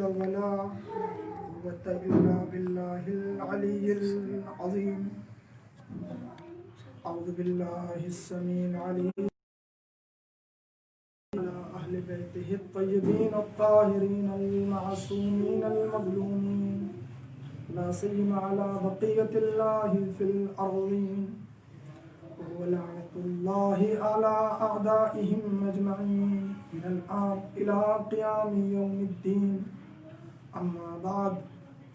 ولا قوة إلا بالله العلي العظيم. أعوذ بالله السميع العليم على أهل بيته الطيبين الطاهرين المعصومين المظلومين، لا سيما على بقية الله في الأرضين، ولعنة الله على أعدائهم أجمعين من الآن إلى قيام يوم الدين. أما بعد،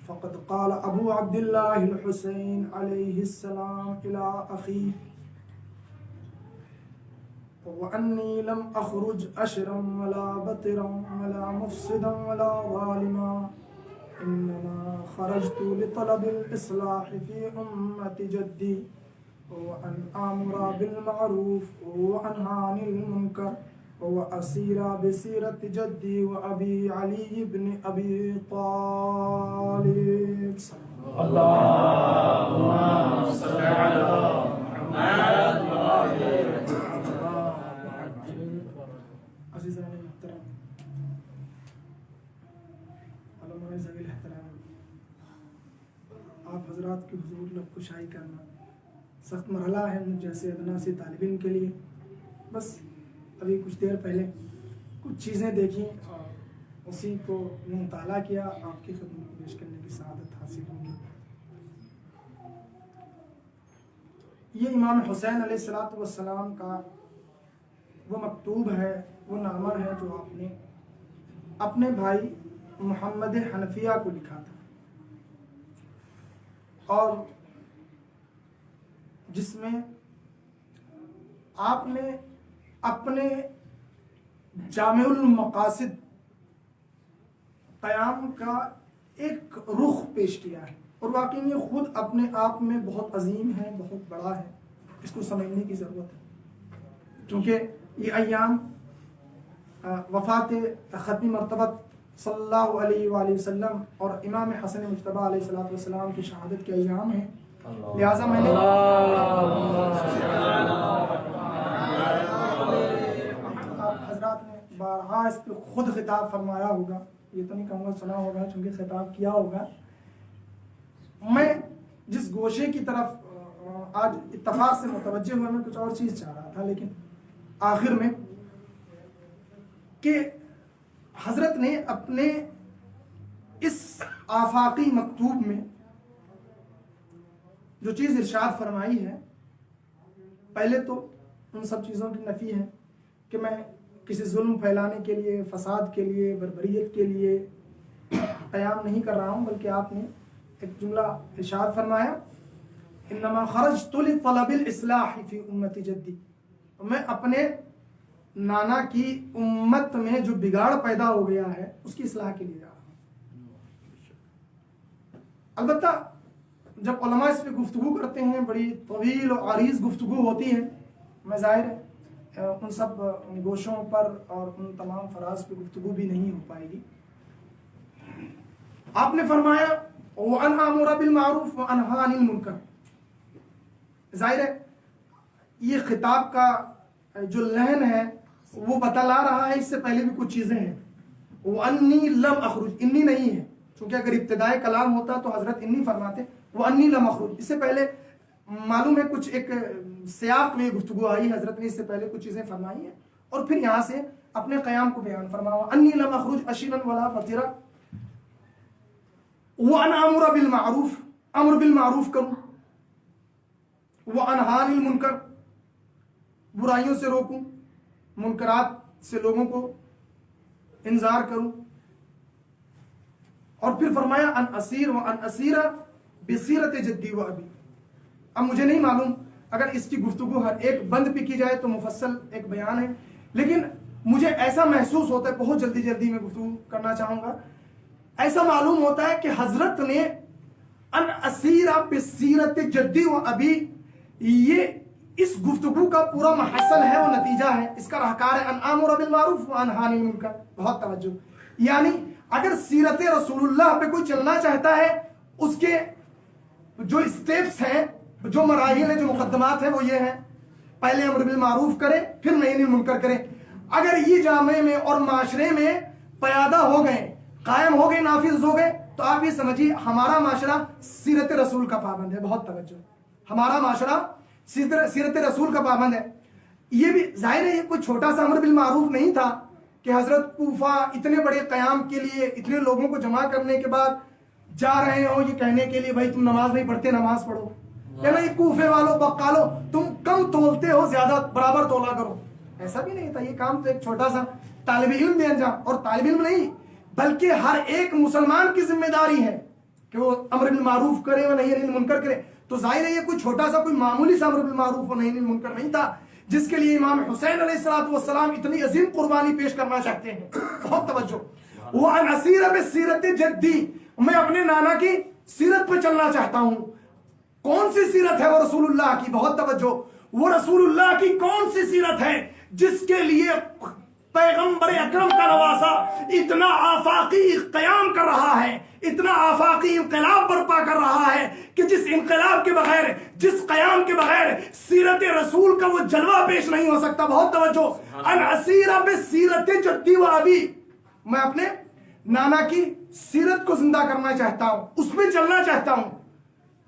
فقد قال أبو عبد الله الحسين عليه السلام إلى أخيه: وأني لم أخرج أشرا ولا بطرا ولا مفسدا ولا ظالما، إنما خرجت لطلب الإصلاح في أمة جدي، وأن آمر بالمعروف وأنهى عن المنكر، وأسير بسيرة جدي وأبي علي بن أبي طالب. اللهم صل على محمد وآل عزیزان محترم، علماء ذوی الاحترام، آپ حضرات کی حضور لب کشائی کرنا سخت مرحلہ ہے مجھ جیسے ادنا سی طالب علم کے لیے. بس ابھی کچھ دیر پہلے کچھ چیزیں دیکھیں اور اسی کو مطالعہ کیا، آپ کی خدمت کو پیش کرنے کی سعادت حاصل ہوگی. یہ امام حسین علیہ السلام کا وہ مکتوب ہے، وہ نامہ ہے جو آپ نے اپنے بھائی محمد حنفیہ کو لکھا تھا، اور جس میں آپ نے اپنے جامع المقاصد قیام کا ایک رخ پیش کیا ہے، اور واقعی یہ خود اپنے آپ میں بہت عظیم ہے، بہت بڑا ہے. اس کو سمجھنے کی ضرورت ہے، چونکہ یہ ایام وفات ختمی مرتبہ صلی اللہ علیہ وآلہ وسلم اور امام حسن مجتبیٰ علیہ السلام کی شہادت کے ایام ہیں. لہٰذا میں نے حضرات نے بارہا اس پہ خود خطاب فرمایا ہوگا، یہ تو نہیں کہوں گا سنا ہوگا چونکہ خطاب کیا ہوگا. میں جس گوشے کی طرف آج اتفاق سے متوجہ ہوا، میں کچھ اور چیز چاہ رہا تھا، لیکن آخر میں کہ حضرت نے اپنے اس آفاقی مکتوب میں جو چیز ارشاد فرمائی ہے، پہلے تو ان سب چیزوں کی نفی ہے کہ میں کسی ظلم پھیلانے کے لیے، فساد کے لیے، بربریت کے لیے قیام نہیں کر رہا ہوں، بلکہ آپ نے ایک جملہ ارشاد فرمایا: انما خرجت لطلب الاصلاح فی امت جدی، میں اپنے نانا کی امت میں جو بگاڑ پیدا ہو گیا ہے اس کی اصلاح کے لیے جا رہا ہوں. البتہ جب علماء اس پہ گفتگو کرتے ہیں، بڑی طویل و عریض گفتگو ہوتی ہے، میں ظاہر ہے ان سب گوشوں پر اور ان تمام فراز پہ گفتگو بھی نہیں ہو پائے گی. آپ نے فرمایا وَأَنْ آمُرَ بِالْمَعْرُوفِ وَأَنْهَى عَنِ الْمُنْكَرِ. ظاہر ہے یہ خطاب کا جو لحن ہے وہ بتلا رہا ہے، اس سے پہلے بھی کچھ چیزیں ہیں. وَأَنِّي لَمْ أَخْرُجْ، انی نہیں ہے، چونکہ اگر ابتدائی کلام ہوتا تو حضرت انی فرماتے. وَأَنِّي لَمْ أَخْرُجْ، اس سے پہلے معلوم ہے کچھ ایک سیاق میں گفتگو آئی، حضرت نے اس سے پہلے کچھ چیزیں فرمائی ہیں، اور پھر یہاں سے اپنے قیام کو بیان فرمایا. وَأَنِّي لَمْ أَخْرُجْ أَشِرًا وَلَا بَطِرًا وَأَنْ آمُرَ بِالْمَعْرُوفِ، امر بالمعروف کروں، وَأَنْهَى عَنِ الْمُنْكَرِ، برائیوں سے روکوں، منکرات سے لوگوں کو انذار کروں. اور پھر فرمایا ان اسیر و ان اسیر بسیرت جدی و ابی. اب مجھے نہیں معلوم اگر اس کی گفتگو ہر ایک بند پہ کی جائے تو مفصل ایک بیان ہے، لیکن مجھے ایسا محسوس ہوتا ہے، بہت جلدی میں گفتگو کرنا چاہوں گا، ایسا معلوم ہوتا ہے کہ حضرت نے ان اسیر بسیرت جدی و ابی، یہ اس گفتگو کا پورا محصل ہے اور نتیجہ ہے، اس کا راہکار ہے ان آمر بالمعروف وانہی عن المنکر. بہت توجہ، یعنی اگر سیرت رسول اللہ پہ کوئی چلنا چاہتا ہے، اس کے جو اسٹیپس ہیں، جو مراحل ہیں، جو مقدمات ہیں، وہ یہ ہیں: پہلے امر بالمعروف کرے، پھر نہی عن المنکر کرے. اگر یہ جامعے میں اور معاشرے میں پیادہ ہو گئے، قائم ہو گئے, نافذ ہو گئے, تو آپ یہ سمجھیے ہمارا معاشرہ سیرت رسول کا پابند ہے. بہت توجہ, ہمارا معاشرہ سیرت رسول کا پابند ہے. یہ بھی ظاہر ہے یہ کوئی چھوٹا سا امر بالمعروف نہیں تھا کہ حضرت کوفہ اتنے بڑے قیام کے لیے اتنے لوگوں کو جمع کرنے کے بعد جا رہے ہو یہ کہنے کے لیے بھائی تم نماز نہیں پڑھتے, نماز پڑھو. یا نہیں کوفے والوں بقالو تم کم تولتے ہو, زیادہ برابر تولا کرو. ایسا بھی نہیں تھا. یہ کام تو ایک چھوٹا سا طالب علم بھی انجام, اور طالب علم نہیں بلکہ ہر ایک مسلمان کی ذمہ داری ہے کہ وہ امر بالمعروف کرے و نہی عن المنکر کرے. تو ظاہر ہے یہ کوئی چھوٹا سا کوئی معمولی سا امر بالمعروف و نہی عن المنکر نہیں تھا جس کے لیے امام حسین علیہ السلام اتنی عظیم قربانی پیش کرنا چاہتے ہیں. بہت توجہ. وَأَنْ أَسِيرَ بِالسِّيرَةِ جَدِّي, میں اپنے نانا کی سیرت پہ چلنا چاہتا ہوں. کون سی سیرت ہے وہ رسول اللہ کی؟ بہت توجہ. وہ رسول اللہ کی کون سی سیرت ہے جس کے لیے پیغمبر اکرم کا نواسا اتنا آفاقی قیام کر رہا ہے, اتنا آفاقی انقلاب برپا کر رہا ہے کہ جس انقلاب کے بغیر, جس قیام کے بغیر سیرت رسول کا وہ جلوہ پیش نہیں ہو سکتا. بہت توجہ. ان اسیر بسیرت جدی و ابی, میں اپنے نانا کی سیرت کو زندہ کرنا چاہتا ہوں, اس پہ چلنا چاہتا ہوں.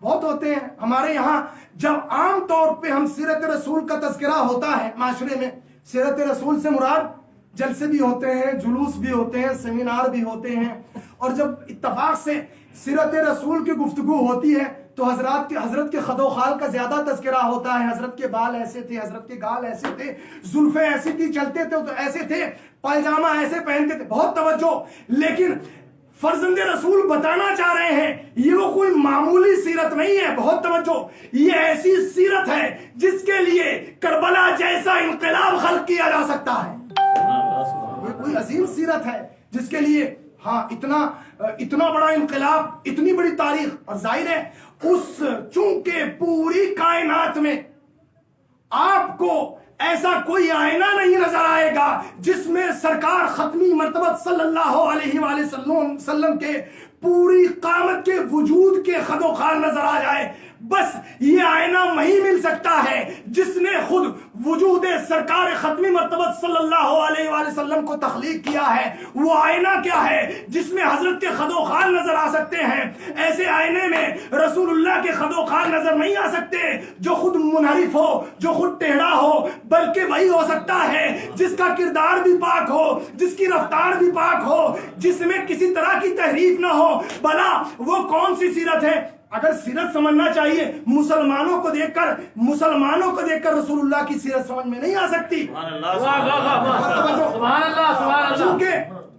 بہت ہوتے ہیں ہمارے یہاں جب عام طور پہ ہم سیرت رسول کا تذکرہ ہوتا ہے معاشرے میں, سیرت رسول سے مراد جلسے بھی ہوتے ہیں, جلوس بھی ہوتے ہیں, سیمینار بھی ہوتے ہیں, اور جب اتفاق سے سیرت رسول کی گفتگو ہوتی ہے تو حضرت کے خد و خال کا زیادہ تذکرہ ہوتا ہے. حضرت کے بال ایسے تھے, حضرت کے گال ایسے تھے, زلفیں ایسی تھی, چلتے تھے تو ایسے تھے, پائجامہ ایسے پہنتے تھے. بہت توجہ. لیکن فرزند رسول بتانا چاہ رہے ہیں یہ وہ کوئی معمولی سیرت نہیں ہے. بہت توجہ. یہ ایسی سیرت ہے جس کے لیے کربلا جیسا انقلاب خلق کیا جا سکتا ہے. یہ کوئی عظیم سیرت ہے جس کے لیے ہاں اتنا بڑا انقلاب, اتنی بڑی تاریخ. اور ظاہر ہے اس چونکہ پوری کائنات میں آپ کو ایسا کوئی آئینہ نہیں نظر آئے گا جس میں سرکار ختمی مرتبہ صلی اللہ علیہ وآلہ وسلم کے پوری قامت کے وجود کے خد و خال نظر آ جائے. بس یہ آئینہ وہی مل سکتا ہے جس نے خود وجود سرکار ختمی مرتبہ صلی اللہ علیہ وآلہ وسلم کو تخلیق کیا ہے. وہ آئینہ کیا ہے؟ جس میں حضرت کے خد و خال نظر آ سکتے ہیں. ایسے آئینے میں رسول اللہ کے خد و خال نظر نہیں آ سکتے جو خود منحرف ہو, جو خود ٹیڑھا ہو, بلکہ وہی ہو سکتا ہے جس کا کردار بھی پاک ہو, جس کی رفتار بھی پاک ہو, جس میں کسی طرح کی تحریف نہ ہو. بلا وہ کون سی سیرت ہے؟ اگر سیرت سمجھنا چاہیے مسلمانوں کو دیکھ کر رسول اللہ کی سیرت سمجھ میں نہیں آ سکتی.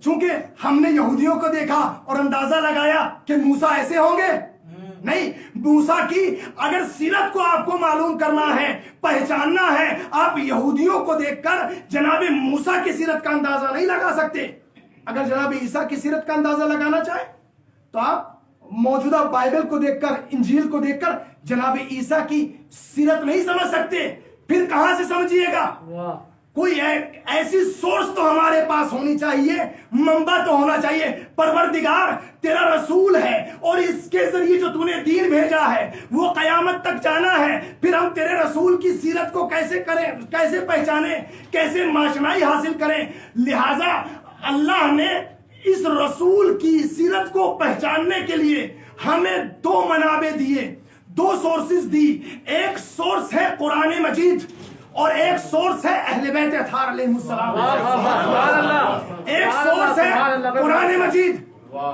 چونکہ ہم نے یہودیوں کو دیکھا اور اندازہ لگایا کہ موسیٰ ایسے ہوں گے. نہیں, موسیٰ کی اگر سیرت کو آپ کو معلوم کرنا ہے, پہچاننا ہے, آپ یہودیوں کو دیکھ کر جناب موسیٰ کی سیرت کا اندازہ نہیں لگا سکتے. اگر جناب عیسیٰ کی سیرت کا اندازہ لگانا چاہیں تو آپ موجودہ بائبل کو دیکھ کر, انجیل کو دیکھ کر جناب عیسیٰ کی سیرت نہیں سمجھ سکتے. پھر کہاں سے سمجھیے گا؟ کوئی ایسی سورس تو ہمارے پاس ہونی چاہیے, منبع تو ہونا چاہیے. پروردگار تیرا رسول ہے اور اس کے ذریعے جو تو نے دین بھیجا ہے وہ قیامت تک جانا ہے. پھر ہم تیرے رسول کی سیرت کو کیسے کریں, کیسے پہچانیں, کیسے ماشنائی حاصل کریں؟ لہذا اللہ نے اس رسول کی سیرت کو پہچاننے کے لیے ہمیں دو منابع دیے, دو سورسز دی. ایک سورس ہے قرآن مجید اور ایک سورس ہے اہل بیت اطہار علیہ السلام. ایک سورس ہے قرآن مجید,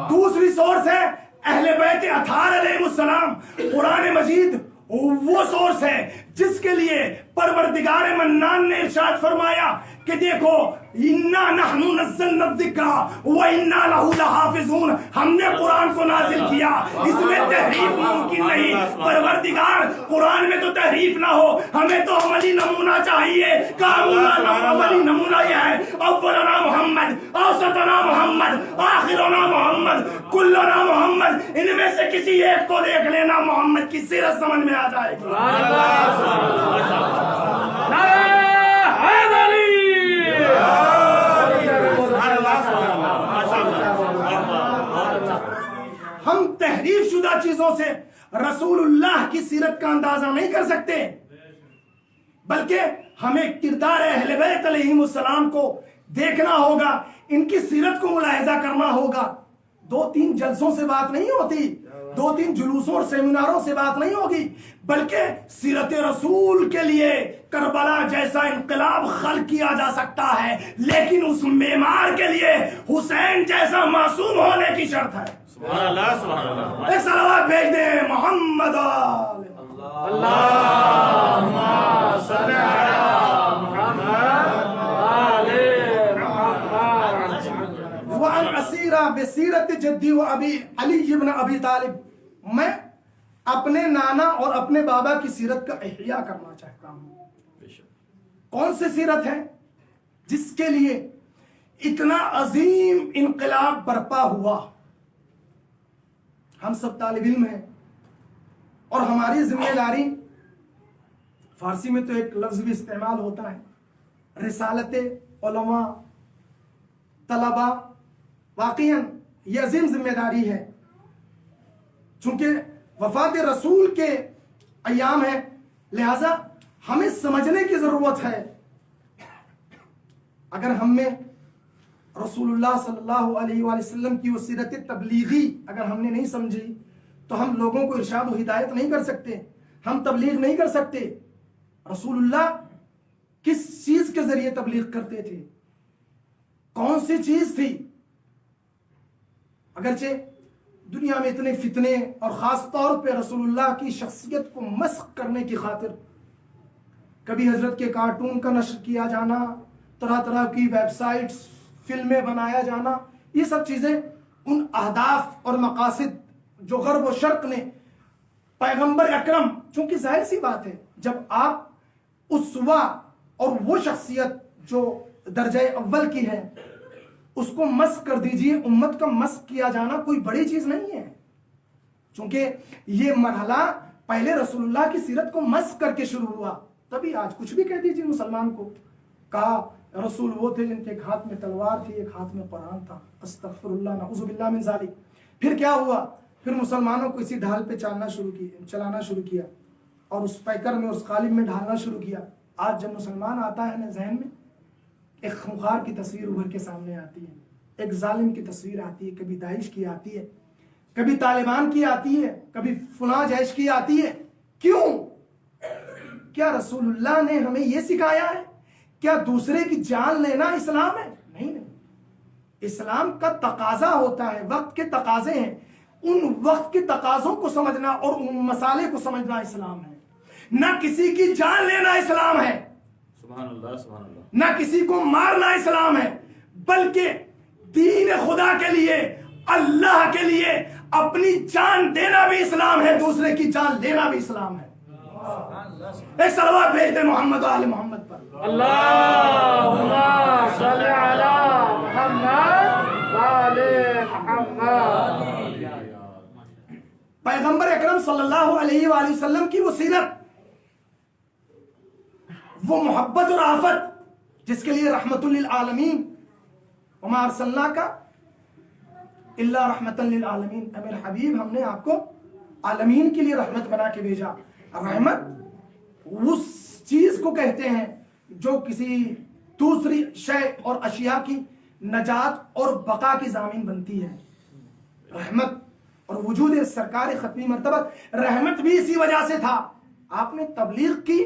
دوسری سورس ہے اہل بیت اطہار علیہ السلام. قرآن مجید وہ سورس ہے جس کے لیے پروردگار منان نے ارشاد فرمایا کہ دیکھو انا نحن نزلنا الذکر وانا له لحافظون, ہم نے قرآن کو نازل کیا, اس میں تحریف ممکن نہیں. پروردگار قرآن میں تو تحریف نہ ہو, ہمیں تو عملی نمونہ چاہیے. عملی نمونہ یہ ہے اولنا محمد, اوسطنا محمد, آخرنا محمد, کلنا محمد. ان میں سے کسی ایک کو دیکھ لینا, محمد کی سیرت سمجھ میں آ جائے گی. ہم تحریف شدہ چیزوں سے رسول اللہ کی سیرت کا اندازہ نہیں کر سکتے, بلکہ ہمیں کردار اہل بیت علیہ السلام کو دیکھنا ہوگا, ان کی سیرت کو ملاحظہ کرنا ہوگا. 2-3 جلسوں سے بات نہیں ہوتی, 2-3 جلوسوں اور سیمیناروں سے بات نہیں ہوگی, بلکہ سیرت رسول کے لیے کربلا جیسا انقلاب خلق کیا جا سکتا ہے, لیکن اس معمار کے لیے حسین جیسا معصوم ہونے کی شرط ہے. سبحان اللہ سبحان اللہ. ایک صلوات بھیج دیں محمد. اللہم صل علی محمد آل محمد. وان اسیرا بسیرت جدی و ابی علی ابن ابی طالب, میں اپنے نانا اور اپنے بابا کی سیرت کا احیاء کرنا چاہتا ہوں. کون سی سیرت ہے جس کے لیے اتنا عظیم انقلاب برپا ہوا؟ ہم سب طالب علم ہیں اور ہماری ذمہ داری, فارسی میں تو ایک لفظ بھی استعمال ہوتا ہے, رسالت علماء طلباء. واقعاً یہ عظیم ذمہ داری ہے, چونکہ وفات رسول کے ایام ہے, لہذا ہمیں سمجھنے کی ضرورت ہے. اگر ہم میں رسول اللہ صلی اللہ علیہ وآلہ وسلم کی وہ سیرت تبلیغی اگر ہم نے نہیں سمجھی تو ہم لوگوں کو ارشاد و ہدایت نہیں کر سکتے, ہم تبلیغ نہیں کر سکتے. رسول اللہ کس چیز کے ذریعے تبلیغ کرتے تھے, کون سی چیز تھی؟ اگرچہ دنیا میں اتنے فتنے اور خاص طور پہ رسول اللہ کی شخصیت کو مسخ کرنے کی خاطر کبھی حضرت کے کارٹون کا نشر کیا جانا, طرح طرح کی ویب سائٹس, فلمیں بنایا جانا, یہ سب چیزیں ان اہداف اور مقاصد جو غرب و شرق نے پیغمبر اکرم, چونکہ ظاہر سی بات ہے جب آپ اسوہ اور وہ شخصیت جو درجہ اول کی ہے اس کو مسخ کر دیجئے, امت کا مسخ کیا جانا کوئی بڑی چیز نہیں ہے. چونکہ یہ مرحلہ پہلے رسول اللہ کی سیرت کو مسخ کر کے شروع ہوا, تبھی آج کچھ بھی کہہ دیجئے مسلمان کو. کہا رسول وہ تھے جن کے ایک ہاتھ میں تلوار تھی, ایک ہاتھ میں قرآن تھا, استغفر اللہ نعوذ باللہ من ذالک. پھر کیا ہوا؟ پھر مسلمانوں کو اسی ڈھال پہ چلانا شروع کیا اور اس پیکر میں, اس قالب میں ڈھالنا شروع کیا. آج جب مسلمان آتا ہے نا, ذہن میں ایک خونخوار کی تصویر ابھر کے سامنے آتی ہے, ایک ظالم کی تصویر آتی ہے, کبھی داعش کی آتی ہے, کبھی طالبان کی آتی ہے, کبھی فلاں جیش کی آتی ہے. کیوں؟ کیا رسول اللہ نے ہمیں یہ سکھایا ہے؟ کیا دوسرے کی جان لینا اسلام ہے؟ نہیں. اسلام کا تقاضا ہوتا ہے, وقت کے تقاضے ہیں, ان وقت کے تقاضوں کو سمجھنا اور ان مسالے کو سمجھنا اسلام ہے. نہ کسی کی جان لینا اسلام ہے, سبحان اللہ سبحان اللہ. نہ کسی کو مارنا اسلام ہے, بلکہ دین خدا کے لیے, اللہ کے لیے اپنی جان دینا بھی اسلام ہے, دوسرے کی جان لینا بھی اسلام ہے. ایک صلوات بھیج دے محمد و آل محمد پر. اللہم صل علی محمد آل محمد. پیغمبر اکرم صلی اللہ علیہ وآلہ وسلم کی وہ سیرت, وہ محبت اور آفت جس کے لیے رحمت للعالمین, وما ارسلناک الا رحمتا للعالمین, اے میرے حبیب ہم نے آپ کو عالمین کے لیے رحمت بنا کے بھیجا. رحمت اس چیز کو کہتے ہیں جو کسی دوسری شے اور اشیاء کی نجات اور بقا کی ضامن بنتی ہے. رحمت اور وجود سرکار ختمی مرتبہ رحمت بھی اسی وجہ سے تھا. آپ نے تبلیغ کی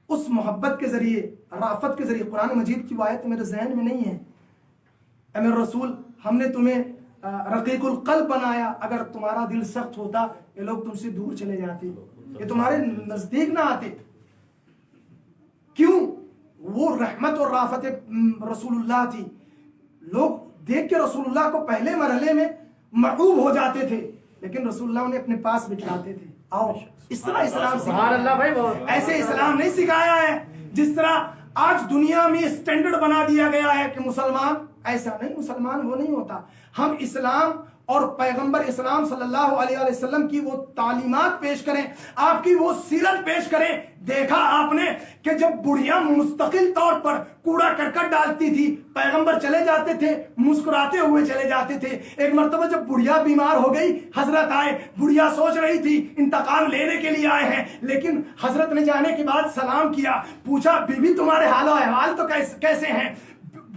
اس محبت کے ذریعے, رافت کے ذریعے. قرآن مجید کی آیت میرے ذہن میں نہیں ہے, اے میرے رسول ہم نے تمہیں رقیق القلب بنایا, اگر تمہارا دل سخت ہوتا یہ لوگ تم سے دور چلے جاتے, یہ تمہارے نزدیک نہ آتے. کیوں؟ وہ رحمت اور رافت رسول اللہ تھی. لوگ دیکھ کے رسول اللہ کو پہلے مرحلے میں محبوب ہو جاتے تھے, لیکن رسول اللہ انہیں اپنے پاس بٹھاتے تھے. آؤ, اس طرح اسلام سبحان اللہ بھائی, ایسے اسلام نہیں سکھایا ہے جس طرح آج دنیا میں اسٹینڈرڈ بنا دیا گیا ہے کہ مسلمان ایسا نہیں. مسلمان وہ نہیں ہوتا. ہم اسلام اور پیغمبر اسلام صلی اللہ علیہ وسلم کی وہ تعلیمات پیش کریں, آپ کی وہ سیرت پیش کریں. دیکھا آپ نے کہ جب بڑھیا مستقل طور پر کوڑا کرکٹ ڈالتی تھی, پیغمبر چلے جاتے تھے, مسکراتے ہوئے چلے جاتے تھے. ایک مرتبہ جب بڑھیا بیمار ہو گئی, حضرت آئے, بڑھیا سوچ رہی تھی انتقام لینے کے لیے آئے ہیں, لیکن حضرت نے جانے کے بعد سلام کیا, پوچھا بی بی تمہارے حال و احوال تو کیسے ہیں؟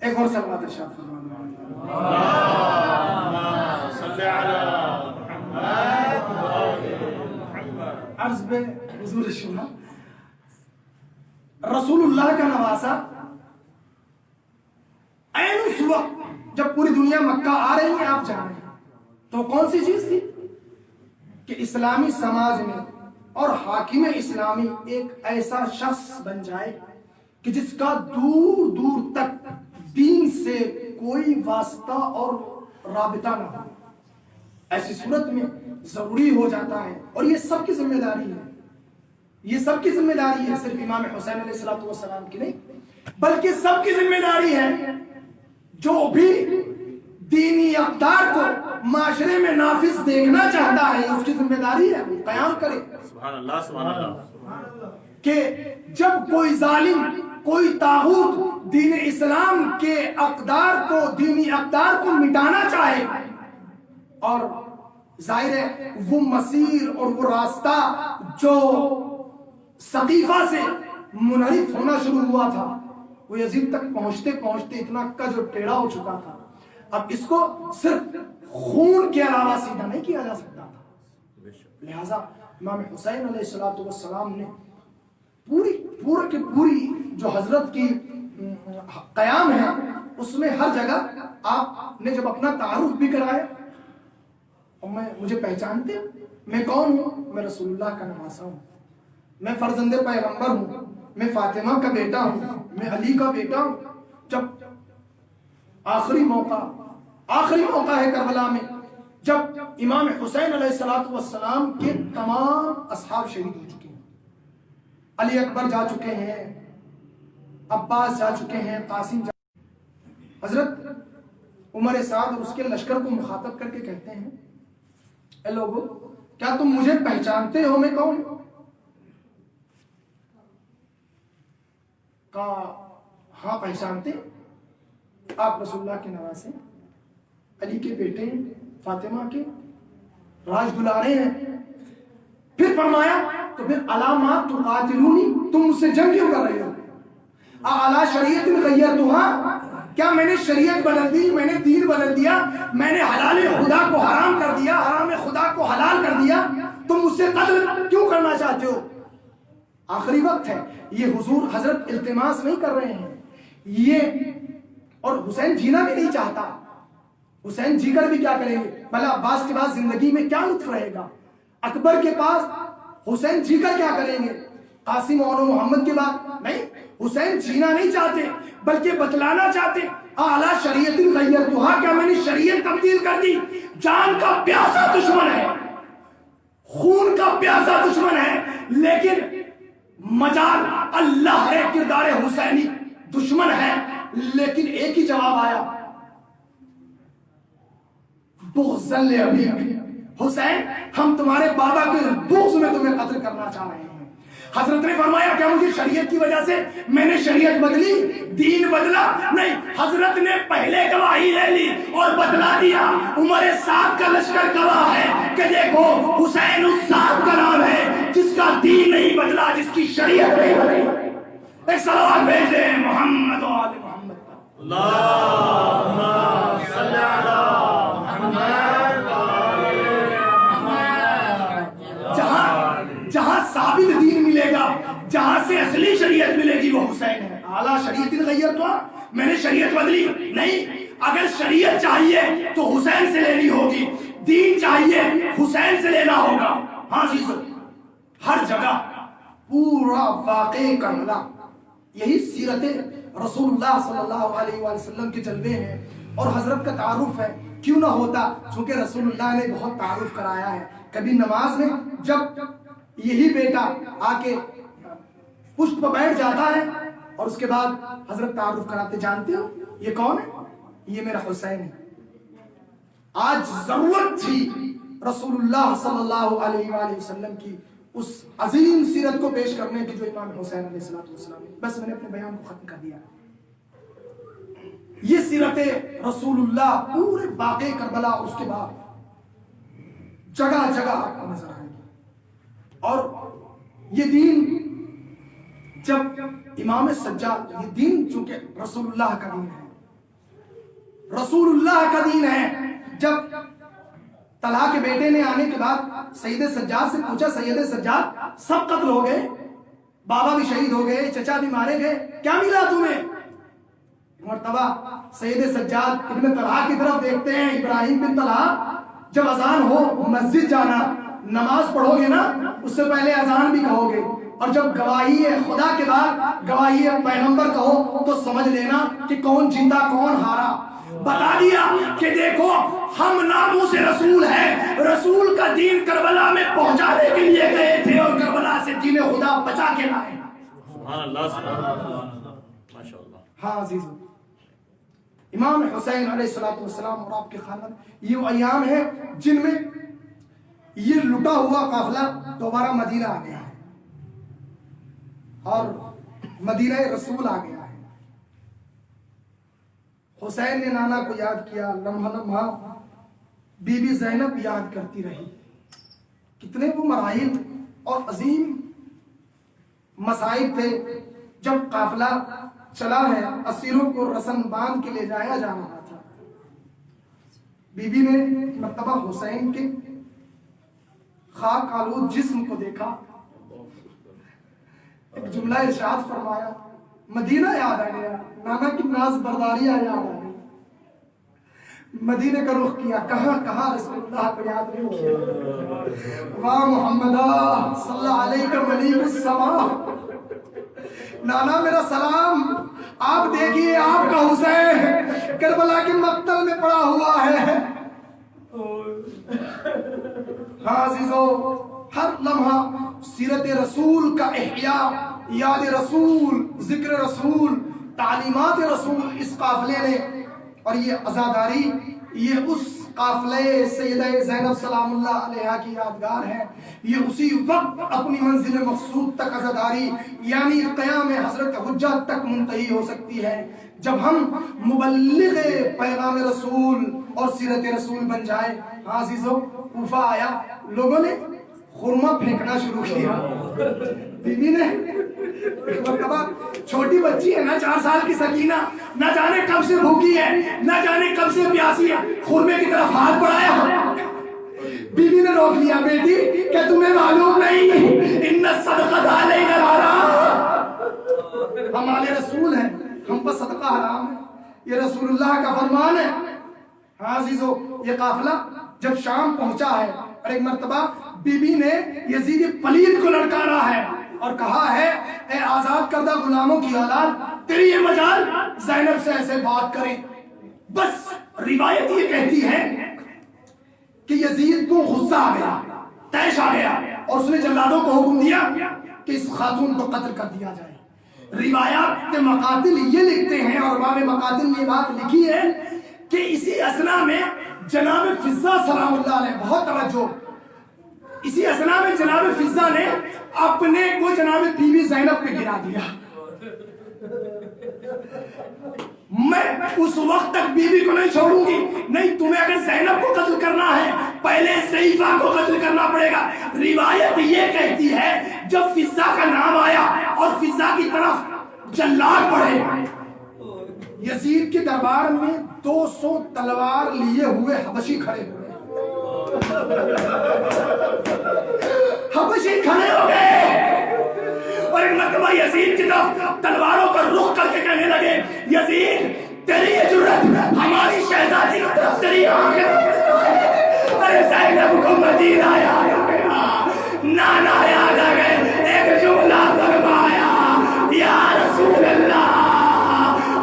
ایک اور سلوات ارشاد فرمائیں. صلی علی عرض میں حضور شما رسول اللہ کا نواسا عین اس وقت جب پوری دنیا مکہ آ رہی ہے آپ جا رہے ہیں, تو کون سی چیز تھی کہ اسلامی سماج میں اور حاکم اسلامی ایک ایسا شخص بن جائے کہ جس کا دور دور تک دین سے کوئی واسطہ اور رابطہ نہ ہو. ایسی صورت میں ضروری ہو جاتا ہے, اور یہ سب کی ذمہ داری ہے, یہ سب کی ذمہ داری ہے, صرف امام حسین علیہ السلام کی نہیں بلکہ سب کی ذمہ داری ہے. جو بھی دینی اقدار کو معاشرے میں نافذ دیکھنا چاہتا ہے اس کی ذمہ داری ہے قیام کرے. سبحان اللہ سبحان اللہ. کہ جب کوئی ظالم, کوئی طاغوت دین اسلام کے اقدار کو, دینی اقدار کو مٹانا چاہے, اور ظاہر ہے وہ مسیر اور وہ راستہ جو سقیفہ سے منحرف ہونا شروع ہوا تھا وہ یزید تک پہنچتے پہنچتے اتنا کج اور ٹیڑھا ہو چکا تھا. اب اس کو صرف خون کے علاوہ سیدھا نہیں کیا جا سکتا تھا. لہذا امام حسین علیہ السلام نے پوری جو حضرت کی قیام ہے اس میں ہر جگہ آپ نے جب اپنا تعارف بھی کرایا, اور مجھے پہچانتے میں کون ہوں, میں رسول اللہ کا نواسا ہوں, میں فرزند پیغمبر ہوں, میں فاطمہ کا بیٹا ہوں, میں علی کا بیٹا ہوں. جب آخری موقع ہے کربلا میں, جب امام حسین علیہ السلام کے تمام اصحاب شہید ہو چکے ہیں, علی اکبر جا چکے ہیں, عباس جا چکے ہیں, قاسم جا. حضرت عمر سعد اور اس کے لشکر کو مخاطب کر کے کہتے ہیں, اے لوگو کیا تم مجھے پہچانتے ہو میں کون؟ کہا ہاں پہچانتے, آپ رسول اللہ کے نواسے, علی کے بیٹے ہیں, فاطمہ کے راج دلارے ہیں. پھر فرمایا تو پھر علامات تقاتلونی, تم مجھ سے جنگ کیوں کر رہے ہو؟ اعلی شریعت غیرتها, کیا میں نے شریعت بدل دی, میں نے دین بدل دیا, میں نے حلال خدا کو حرام کر دیا, حرام خدا کو حلال کر دیا, تم مجھ سے قتل کیوں کرنا چاہتے ہو؟ آخری وقت ہے, یہ حضور حضرت التماس نہیں کر رہے ہیں یہ, اور حسین جینا بھی نہیں چاہتا. حسین جی کر بھی کیا کریں گے؟ بھلا عباس کے بعد زندگی میں کیا لطف رہے گا؟ اکبر کے پاس حسین جی کر کیا کریں گے؟ قاسم اور محمد کے بعد نہیں. حسین جینا نہیں چاہتے بلکہ بتلانا چاہتے, اعلیٰ شریعت غیرتها, کیا میں نے شریعت تبدیل کر دی؟ جان کا پیاسا دشمن ہے, خون کا پیاسا دشمن ہے, لیکن مجال اللہ ہے, کردار حسینی دشمن ہے, لیکن ایک ہی جواب آیا, بغض ابھی حسین, ہم تمہارے بابا کے بغض میں تمہیں قتل کرنا چاہ رہے ہیں. حضرت نے فرمایا کیا مجھے شریعت کی وجہ سے میں نے شریعت بدلی, دین بدلا؟ نہیں, حضرت نے پہلے گواہی لے لی اور بدلا دیا. عمر سعد کا لشکر گواہ ہے کہ دیکھو حسین اس سعد کا نام ہے جس کا دین نہیں بدلا, جس کی شریعت نہیں بدلی. ایک صلوات بھیج دیں محمد و آل محمد. اللہم صلی علی جہاں ثابت دین ملے گا, جہاں سے اصلی شریعت ملے گی وہ حسین ہے. اعلیٰ شریعت غیرتها, میں نے شریعت بدلی نہیں. اگر شریعت چاہیے تو حسین سے لینی ہوگی, دین چاہیے حسین سے لینا ہوگا. ہاں چیزوں ہر جگہ پورا واقع کرنا, یہی سیرت رسول اللہ صلی اللہ علیہ وآلہ وسلم کے جلوے ہیں. اور حضرت کا تعارف ہے, کیوں نہ ہوتا, چونکہ رسول اللہ نے بہت تعارف کرایا ہے. کبھی نماز میں جب یہی بیٹا آ کے پشت پر بیٹھ جاتا ہے اور اس کے بعد حضرت تعارف کراتے, جانتے ہو یہ کون ہے؟ یہ میرا حسین ہے. آج ضرورت تھی رسول اللہ صلی اللہ علیہ وآلہ وسلم کی اس عظیم سیرت کو پیش کرنے کی جو امام حسین علیہ السلام نے. بس میں نے اپنے بیان کو ختم کر دیا. یہ سیرت رسول اللہ پورے باقی کربلا, اس کے بعد جگہ جگہ آپ کو نظر آئے گی. اور یہ دین جب امام سجاد، یہ دین چونکہ رسول اللہ کا دین ہے، رسول اللہ کا دین ہے. جب طلحہ کے بیٹے نے آنے کے بعد سید سجاد سے پوچھا، سید سجاد سب قتل ہو گئے، بابا بھی شہید ہو گئے، چچا بھی مارے گئے، کیا ملا تمہیں؟ مرتبہ سید سجاد ابن طلحہ کی طرف دیکھتے ہیں. ابراہیم بن طلحہ، جب اذان ہو مسجد جانا، نماز پڑھو گے نا، اس سے پہلے اذان بھی کہو گے، اور جب گواہی خدا کے بعد گواہی پیغمبر کہو تو سمجھ لینا کہ کون جیتا کون ہارا. بتا دیا کہ دیکھو ہم ناموں سے رسول ہیں، رسول کا دین کربلا میں پہنچانے کے لیے گئے تھے اور کربلا سے دین خدا بچا کے لائے. سبحان اللہ، سبحان اللہ، ماشاء اللہ. ہاں عزیزو، امام حسین علیہ السلام اور آپ کے خاندان، یہ وہ ایام ہیں جن میں یہ لٹا ہوا قافلہ دوبارہ مدینہ آ گیا ہے اور مدینہ رسول آ گیا ہے. حسین نے نانا کو یاد کیا، لمحہ لمحہ بی بی زینب یاد کرتی رہی. کتنے وہ مراحل اور عظیم مصائب تھے. جب قافلہ چلا ہے، اسیروں کو رسن باندھ کے لے جایا جا رہا تھا، بی بی نے مرتبہ حسین کے خاک آلود جسم کو دیکھا، ایک جملہ ارشاد فرمایا، مدینہ یاد آ گیا، نانا کی ناز برداریاں یاد آ گئی. مدینے کا رخ کیا، کہاں کہاں رسول اللہ کو یاد نہیں کیا. واہ محمدہ صلی اللہ علیہ ملیک السماء، نانا میرا سلام. آپ دیکھیے آپ کا حسین کربلا کے مقتل میں پڑا ہوا ہے. ہاں عزیزو، ہر لمحہ سیرت رسول کا احیاء، یاد رسول، ذکر رسول، تعلیمات رسول اس قافلے نے. اور یہ عزاداری، یہ اس قافلے سیدہ زینب سلام اللہ علیہا کی یادگار ہے. یہ اسی وقت اپنی منزل مقصود تک عزاداری یعنی قیام حضرت حجت تک منتہی ہو سکتی ہے جب ہم مبلغ پیغام رسول اور سیرت رسول بن جائے. ہاں عزیزو، کوفہ آیا، لوگوں نے خورمہ پھینکنا شروع کیا. بی بی نے ایک مرتبہ، چھوٹی بچی ہے نا، 4 سال کی سکینہ، نہ جانے کب سے بھوکی ہے، نہ جانے کب سے پیاسی ہے، خورمے کی طرف ہاتھ بڑھایا. بی بی نے روک لیا، بیٹی کیا تمہیں معلوم نہیں، ان الصدقۃ علینا الحرام، ہمارے رسول ہیں، ہم پر صدقہ حرام ہے، یہ رسول اللہ کا فرمان ہے. ہاں عزیزو، یہ قافلہ جب شام پہنچا ہے اور ایک مرتبہ بی بی نے یزید پلید کو لڑکارا ہے اور کہا ہے، اے آزاد کردہ غلاموں کی اولاد، تیری یہ مجال زینب سے ایسے بات کریں. بس روایت یہ کہتی ہے کہ یزید کو غصہ آ گیا، طیش آ گیا، اور اس نے جلادوں کو حکم دیا کہ اس خاتون کو قتل کر دیا جائے. روایات کے مقاتل یہ لکھتے ہیں اور باب مقاتل نے یہ بات لکھی ہے کہ اسی اثنا میں جناب فضہ سلام اللہ علیہ، بہت توجہ، اسی اثنا میں جناب فضہ نے اپنے کو جناب بی بی زینب پہ گرا دیا. میں اس وقت تک بی بی کو نہیں چھوڑوں گی، نہیں تمہیں اگر زینب کو قتل کرنا ہے پہلے سیفہ کو قتل کرنا پڑے گا. روایت یہ کہتی ہے جب فضہ کا نام آیا اور فضہ کی طرف جلاد بڑھے، یزید کے دربار میں 200 تلوار لیے ہوئے حبشی کھڑے ہوئے، حبشی کھڑے ہو گئے اور ایک مرتبہ یزید کی طرف تلواروں کا رخ کر کے کہنے لگے، یزید تیری یہ جرت ہماری شہزادی کی طرف تیری آنکھیں، ارے زینب کو مدینہ یاد آ گیا، نانا یاد آ گئے، ایک جملہ فرمایا، یا رسول اللہ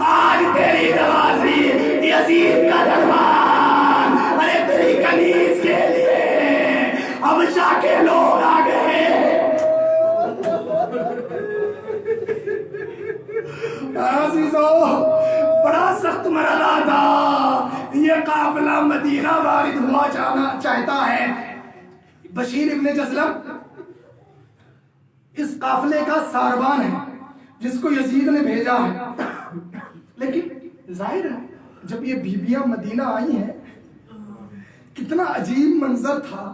آج تیری نوازی یزید کا دربار، ارے تیری کنیز کے لیے حبشہ کے لوگ آ گئے. عزیزو، بڑا سخت مرحلہ تھا. یہ قافلہ مدینہ وارد ہوا جانا چاہتا ہے. بشیر ابن جسلم اس قافلے کا ساربان ہے جس کو یزید نے بھیجا ہے. لیکن ظاہر ہے جب یہ بیبیاں مدینہ آئی ہیں، کتنا عجیب منظر تھا